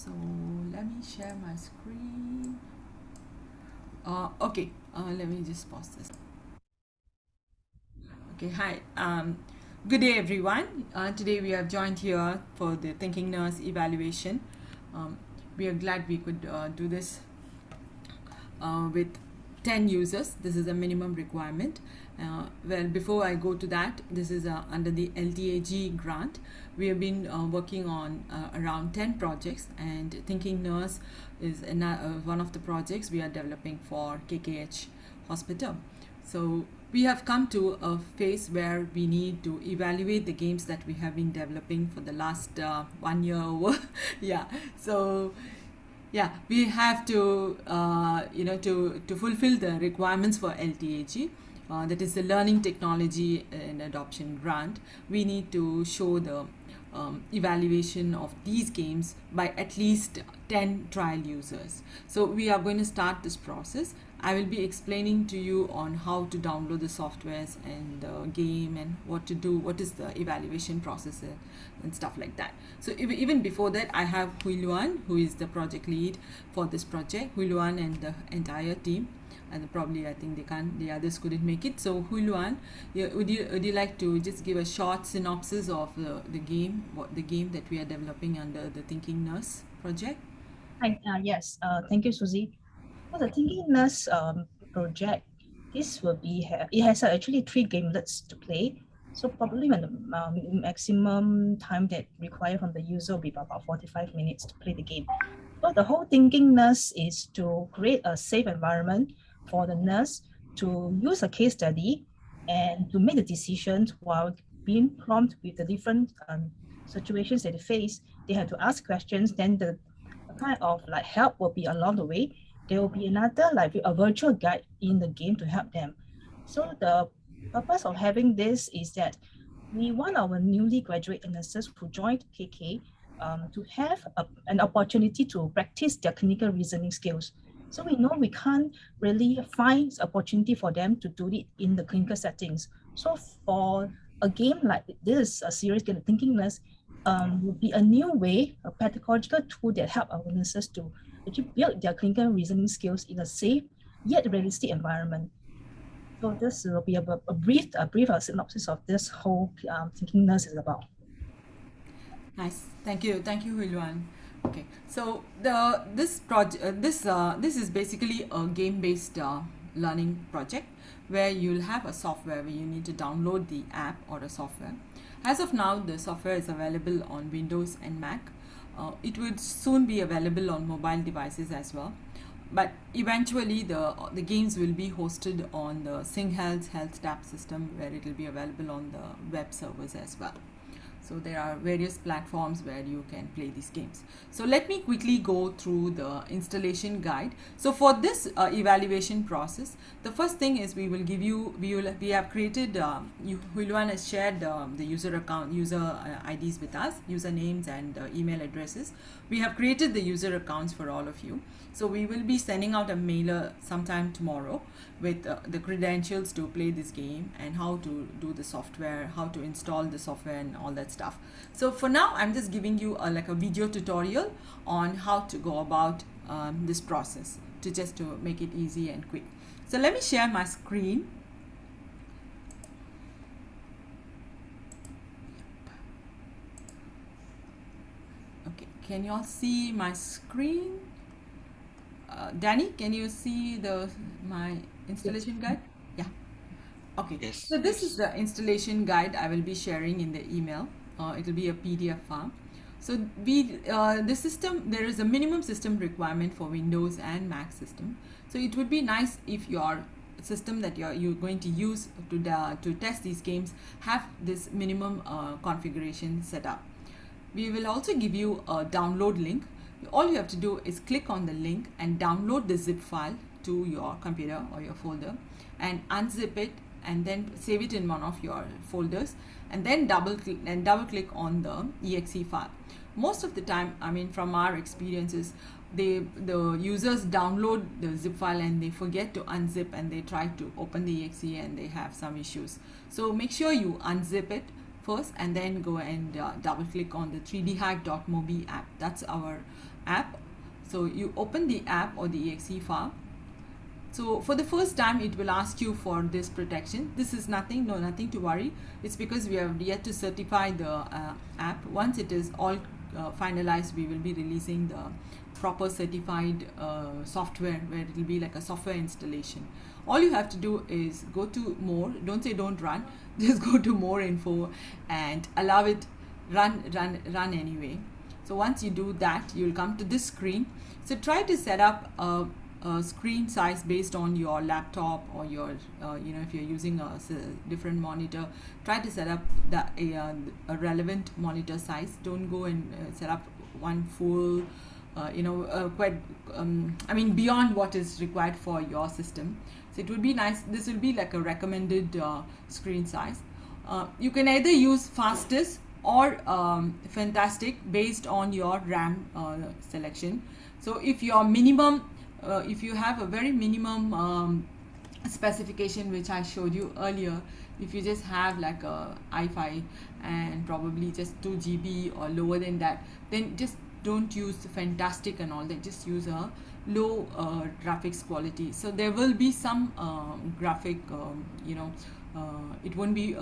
So let me share my screen. Okay, let me just pause this. Okay, hi. Good day, everyone. Today we are joined here for the Thinking Nurse evaluation. We are glad we could do this with 10 users. This is a minimum requirement. Well, before I go to that, this is under the LTAG grant. We have been working on around 10 projects, and Thinking Nurse is one of the projects we are developing for KKH Hospital. So we have come to a phase where we need to evaluate the games that we have been developing for the last 1 year over. Yeah, so yeah, we have to to fulfill the requirements for LTAG, that is the Learning Technology and Adoption Grant. We need to show the evaluation of these games by at least 10 trial users. So we are going to start this process. I will be explaining to you on how to download the softwares and the game and what to do, what is the evaluation process and stuff like that. So even before that, I have Hui Luan, who is the project lead for this project. Hui Luan and the entire team, and probably I think the others couldn't make it. So Hui Luan, would you like to just give a short synopsis of the game, what the game that we are developing under the Thinking Nurse project? Hi, yes, thank you, Susie. For the Thinking Nurse project, this will be, it has actually 3 gamelets to play. So probably when the maximum time that required from the user will be about 45 minutes to play the game. So the whole Thinking Nurse is to create a safe environment for the nurse to use a case study and to make the decisions while being prompted with the different situations that they face. They have to ask questions, then the kind of like help will be along the way. There will be another like a virtual guide in the game to help them. So the purpose of having this is that we want our newly graduate nurses who joined KK to have an opportunity to practice their clinical reasoning skills. So we know we can't really find opportunity for them to do it in the clinical settings. So for a game like this, a series game, Thinking Nurse, would be a new way, a pedagogical tool that help our nurses to actually build their clinical reasoning skills in a safe yet realistic environment. So this will be a brief synopsis of this whole Thinking Nurse is about. Nice, thank you, Hui Luan. Okay, so this is basically a game-based learning project where you'll have a software where you need to download the app or a software. As of now, the software is available on Windows and Mac. It would soon be available on mobile devices as well. But eventually, the games will be hosted on the SingHealth Health Tab system, where it will be available on the web servers as well. So there are various platforms where you can play these games. So let me quickly go through the installation guide. So for this evaluation process, the first thing is we have created, Hui Luan has shared the user account, user IDs with us, usernames and email addresses. We have created the user accounts for all of you. So we will be sending out a mailer sometime tomorrow with the credentials to play this game and how to do the software, how to install the software and all that stuff. So for now, I'm just giving you like a video tutorial on how to go about this process to make it easy and quick. So let me share my screen. Okay, can you all see my screen? Danny, can you see my installation guide? Yeah. Okay. Yes. So this is the installation guide I will be sharing in the email. It will be a PDF file. So there is a minimum system requirement for Windows and Mac system. So it would be nice if your system that you're going to use to test these games have this minimum configuration set up. We will also give you a download link. All you have to do is click on the link and download the zip file to your computer or your folder and unzip it and then save it in one of your folders and then double click on the exe file. Most of the time, I mean, from our experiences, the users download the zip file and they forget to unzip and they try to open the exe and they have some issues. So make sure you unzip it first, and then go and double click on the 3dhype.mobi app. That's our app. So you open the app or the exe file. So for the first time, it will ask you for this protection. This is nothing to worry. It's because we have yet to certify the app. Once it is all finalized, we will be releasing the proper certified software, where it will be like a software installation. All you have to do is go to more, don't say don't run, just go to more info and allow it run anyway. So once you do that, you'll come to this screen. So try to set up a screen size based on your laptop or your if you're using a different monitor, try to set up a relevant monitor size. Don't go and set up one full beyond what is required for your system. So it would be nice, this will be like a recommended screen size. You can either use fastest or fantastic based on your RAM selection. So if your minimum if you have a very minimum specification, which I showed you earlier, if you just have like a i5 and probably just 2 GB or lower than that, then just don't use fantastic and all that, just use a low graphics quality. So there will be some graphic it won't be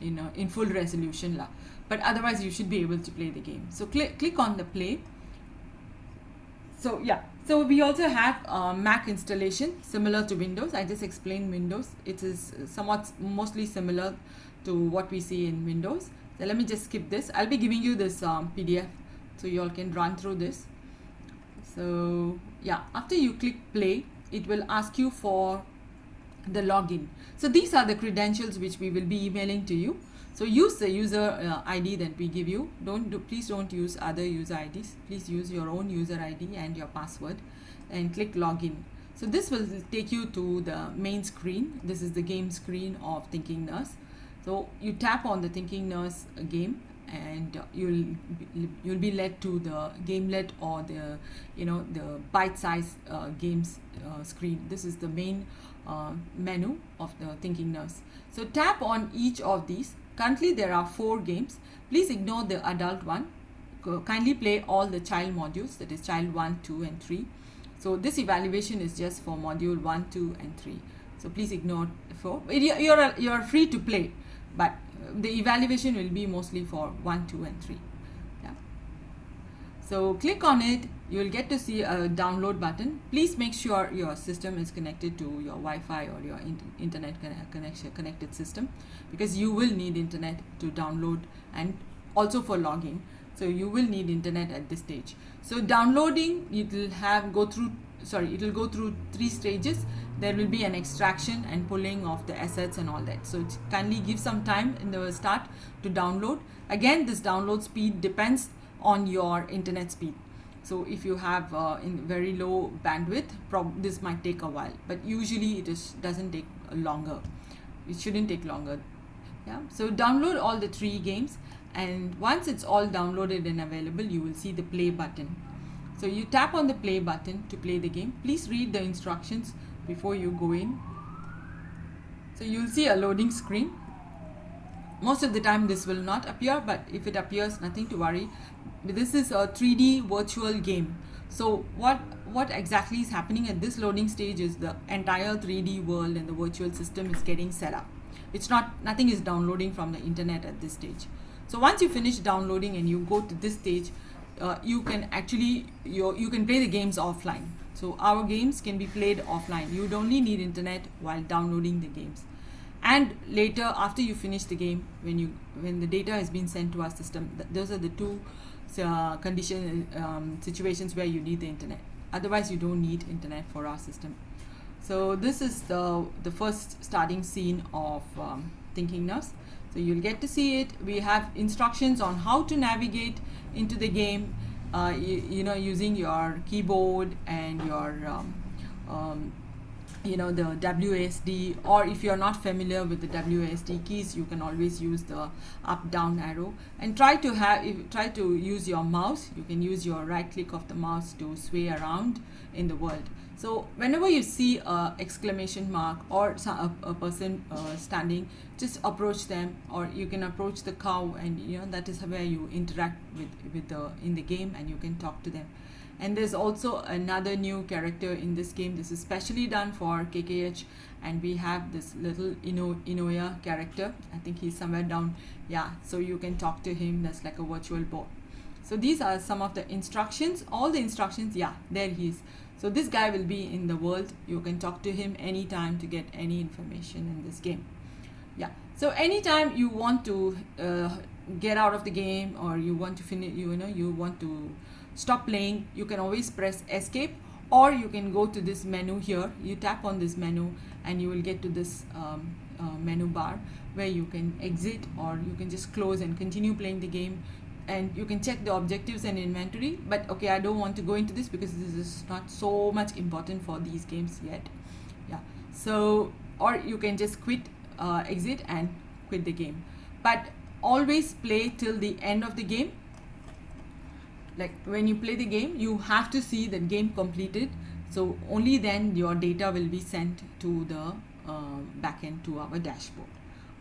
in full resolution but otherwise you should be able to play the game. So click on the play. So yeah, so we also have Mac installation similar to Windows. I just explained Windows. It is somewhat mostly similar to what we see in Windows. So let me just skip this. I'll be giving you this PDF so you all can run through this. So yeah, after you click play, it will ask you for the login. So these are the credentials which we will be emailing to you. So use the user ID that we give you. Please don't use other user IDs. Please use your own user ID and your password, and click login. So this will take you to the main screen. This is the game screen of Thinking Nurse. So you tap on the Thinking Nurse game, and you'll be led to the gamelet or the the bite-sized games screen. This is the main menu of the Thinking Nurse. So tap on each of these. Currently there are 4 games. Please ignore the adult one. Kindly play all the child modules, that is child 1, 2 and 3. So this evaluation is just for module 1, 2 and 3. So please ignore 4. You're free to play, but the evaluation will be mostly for 1, 2 and 3. Yeah. So click on it. You will get to see a download button. Please make sure your system is connected to your Wi-Fi or your internet connected system, because you will need internet to download and also for logging. So you will need internet at this stage. So downloading, it will go through 3 stages. There will be an extraction and pulling of the assets and all that. So kindly give some time in the start to download. Again, this download speed depends on your internet speed. So if you have in very low bandwidth, this might take a while, but usually it doesn't take longer. It shouldn't take longer. Yeah. So download all the 3 games, and once it's all downloaded and available, you will see the play button. So you tap on the play button to play the game. Please read the instructions before you go in. So you'll see a loading screen. Most of the time this will not appear, but if it appears, nothing to worry. This is a 3D virtual game. So what exactly is happening at this loading stage is the entire 3D world and the virtual system is getting set up. Nothing is downloading from the internet at this stage. So once you finish downloading and you go to this stage, you can actually you can play the games offline. So our games can be played offline. You don't only need internet while downloading the games. And later, after you finish the game, when the data has been sent to our system, those are the 2 situations where you need the internet. Otherwise, you don't need internet for our system. So this is the first starting scene of Thinking Nurse. So you'll get to see it. We have instructions on how to navigate into the game, using your keyboard and your the WASD, or if you're not familiar with the WASD keys, you can always use the up down arrow, and try to use your mouse. You can use your right click of the mouse to sway around in the world. So whenever you see a exclamation mark or a person standing, just approach them, or you can approach the cow, and that is where you interact with in the game, and you can talk to them. And there's also another new character in this game. This is specially done for KKH, and we have this little Inoya character. I think he's somewhere down. Yeah, so you can talk to him. That's like a virtual board. So these are some of the instructions. All the instructions, yeah, there he is. So this guy will be in the world. You can talk to him anytime to get any information in this game. Yeah, so anytime you want to get out of the game, or you want to finish, you want to stop playing, you can always press escape, or you can go to this menu here. You tap on this menu and you will get to this menu bar where you can exit, or you can just close and continue playing the game. And you can check the objectives and inventory, but okay, I don't want to go into this because this is not so much important for these games yet. Yeah, so, or you can just quit, exit and quit the game, but always play till the end of the game. Like when you play the game, you have to see the game completed, so only then your data will be sent to the backend, to our dashboard.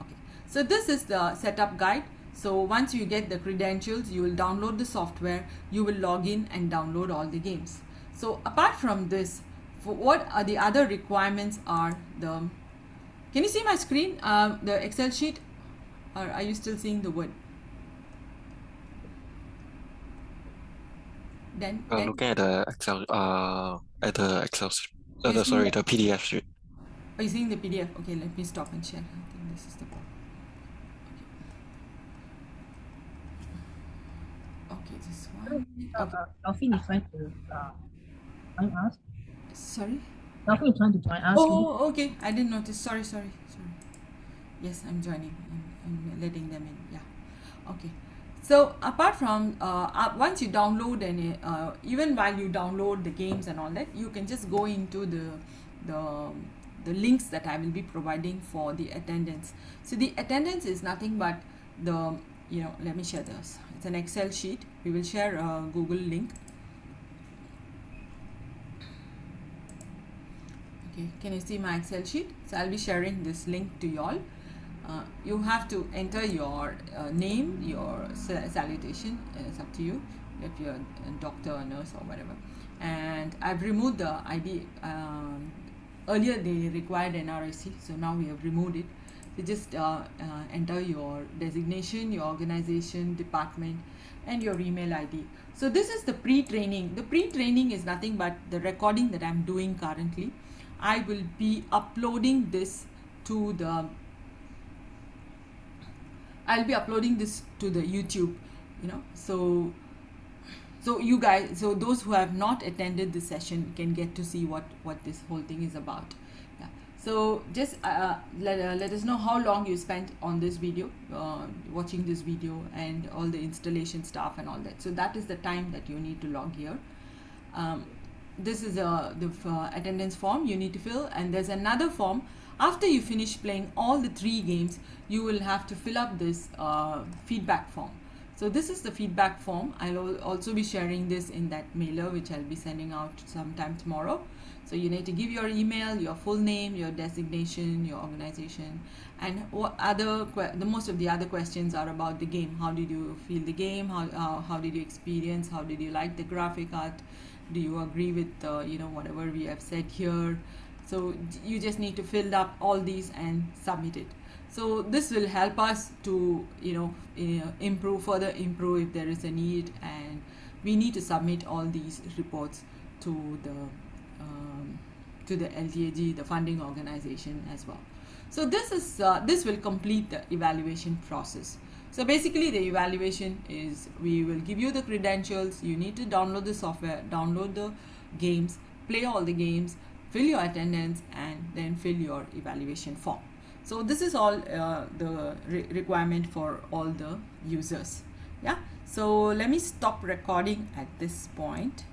Okay, so this is the setup guide. So once you get the credentials, you will download the software, you will log in and download all the games. So apart from this, for what are the other requirements are the, can you see my screen, the Excel sheet, or are you still seeing the word? Then looking at the Excel, the PDF sheet. Are you seeing the PDF? Okay, let me stop and share. I think this is the problem. Okay, this one. Okay. Alvin is trying to join us. Sorry? Alvin is trying to join us. Oh, okay. I didn't notice. Sorry. Yes, I'm joining. I'm letting them in. Yeah. Okay. So apart from once you download, and even while you download the games and all that, you can just go into the links that I will be providing for the attendance. So the attendance is nothing but the, let me share this. It's an Excel sheet. We will share a Google link. Okay, can you see my Excel sheet? So I'll be sharing this link to you all. You have to enter your name, your salutation. It's up to you if you're a doctor or nurse or whatever. And I've removed the ID. Earlier they required NRIC, so now we have removed it. So just enter your designation, your organization, department, and your email ID. So this is the pre-training. The pre-training is nothing but the recording that I'm doing currently. I will be uploading this to the YouTube, so you guys, so those who have not attended this session can get to see what this whole thing is about. Yeah. So just let us know how long you spent on this video, watching this video, and all the installation stuff and all that. So that is the time that you need to log here. This is the attendance form you need to fill, and there's another form. After you finish playing all the 3 games, you will have to fill up this feedback form. So this is the feedback form. I'll also be sharing this in that mailer, which I'll be sending out sometime tomorrow. So you need to give your email, your full name, your designation, your organization, and what the most of the other questions are about the game. How did you feel the game? How did you experience? How did you like the graphic art? Do you agree with whatever we have said here? So you just need to fill up all these and submit it. So this will help us to further improve if there is a need, and we need to submit all these reports to the LTAG, the funding organization, as well. So this will complete the evaluation process. So basically the evaluation is, we will give you the credentials, you need to download the software, download the games, play all the games, fill your attendance, and then fill your evaluation form. So this is all the requirement for all the users. Yeah, so let me stop recording at this point.